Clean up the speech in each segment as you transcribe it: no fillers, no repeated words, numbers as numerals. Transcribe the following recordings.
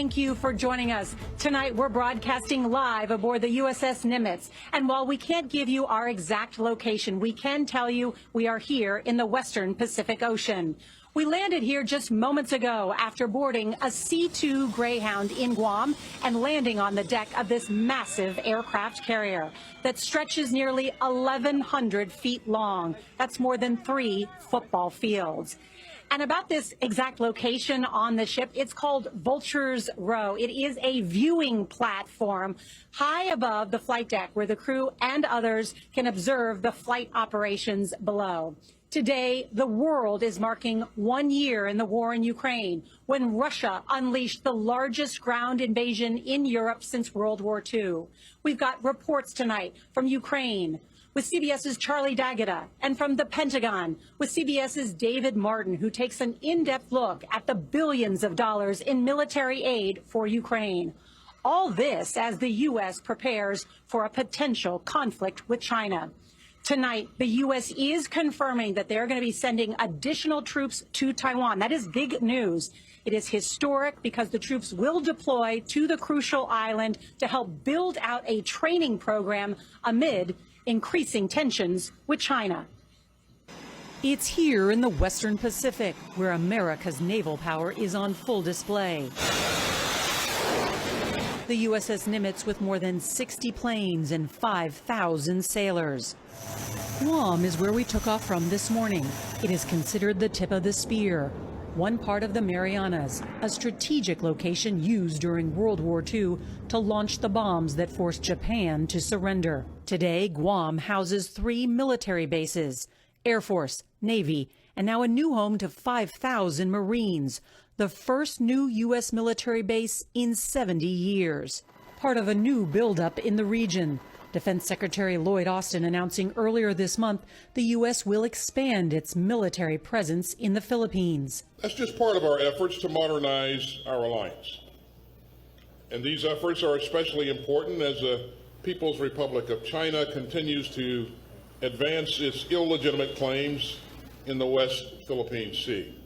thank you for joining us. Tonight, we're broadcasting live aboard the USS Nimitz. And while we can't give you our exact location, we can tell you we are here in the Western Pacific Ocean. We landed here just moments ago after boarding a C-2 Greyhound in Guam and landing on the deck of this massive aircraft carrier that stretches nearly 1,100 feet long. That's more than 3 football fields. And about this exact location on the ship, it's called Vulture's Row. It is a viewing platform high above the flight deck where the crew and others can observe the flight operations below. Today, the world is marking 1 year in the war in Ukraine, when Russia unleashed the largest ground invasion in Europe since World War II. We've got reports tonight from Ukraine with CBS's Charlie D'Agata, and from the Pentagon with CBS's David Martin, who takes an in-depth look at the billions of dollars in military aid for Ukraine. All this as the U.S. prepares for a potential conflict with China. Tonight, the U.S. is confirming that they're going to be sending additional troops to Taiwan. That is big news. It is historic because the troops will deploy to the crucial island to help build out a training program amid increasing tensions with China. It's here in the Western Pacific where America's naval power is on full display. The USS Nimitz with more than 60 planes and 5,000 sailors. Guam is where we took off from this morning. It is considered the tip of the spear, one part of the Marianas, a strategic location used during World War II to launch the bombs that forced Japan to surrender. Today, Guam houses 3 military bases, Air Force, Navy, and now a new home to 5,000 Marines, the first new U.S. military base in 70 years. Part of a new buildup in the region. Defense Secretary Lloyd Austin announcing earlier this month the U.S. will expand its military presence in the Philippines. That's just part of our efforts to modernize our alliance. And these efforts are especially important as the People's Republic of China continues to advance its illegitimate claims in the West Philippine Sea.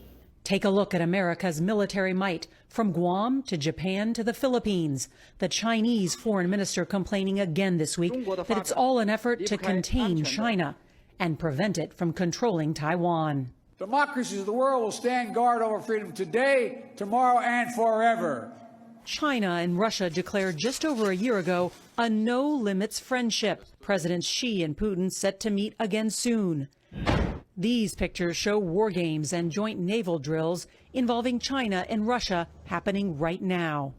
Take a look at America's military might, from Guam to Japan to the Philippines. The Chinese foreign minister complaining again this week that it's all an effort to contain China and prevent it from controlling Taiwan. Democracies of the world will stand guard over freedom today, tomorrow, and forever. China and Russia declared just over a year ago a no-limits friendship. Presidents Xi and Putin set to meet again soon. These pictures show war games and joint naval drills involving China and Russia happening right now.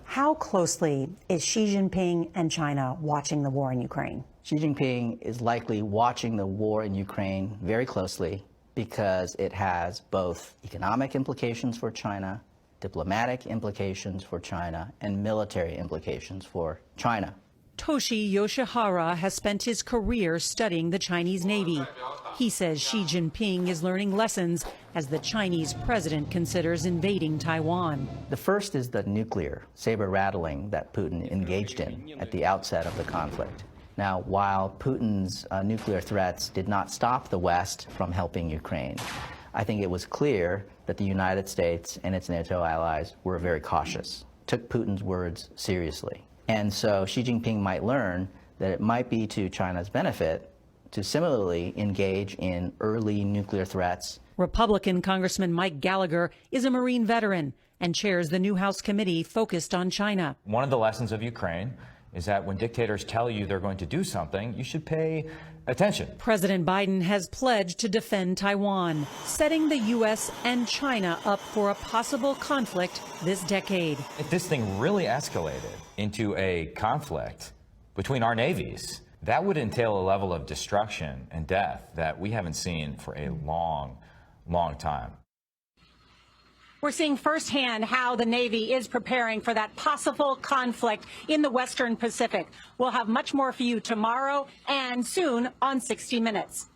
How closely is Xi Jinping and China watching the war in Ukraine? Xi Jinping is likely watching the war in Ukraine very closely because it has both economic implications for China, diplomatic implications for China, and military implications for China. Toshi Yoshihara has spent his career studying the Chinese Navy. He says Xi Jinping is learning lessons as the Chinese president considers invading Taiwan. The first is the nuclear saber-rattling that Putin engaged in at the outset of the conflict. Now, while Putin's nuclear threats did not stop the West from helping Ukraine, I think it was clear that the United States and its NATO allies were very cautious, took Putin's words seriously. And so Xi Jinping might learn that it might be to China's benefit to similarly engage in early nuclear threats. Republican Congressman Mike Gallagher is a Marine veteran and chairs the new House committee focused on China. One of the lessons of Ukraine is that when dictators tell you they're going to do something, you should pay attention. President Biden has pledged to defend Taiwan, setting the U.S. and China up for a possible conflict this decade. If this thing really escalated into a conflict between our navies, that would entail a level of destruction and death that we haven't seen for a long, long time. We're seeing firsthand how the Navy is preparing for that possible conflict in the Western Pacific. We'll have much more for you tomorrow and soon on 60 Minutes.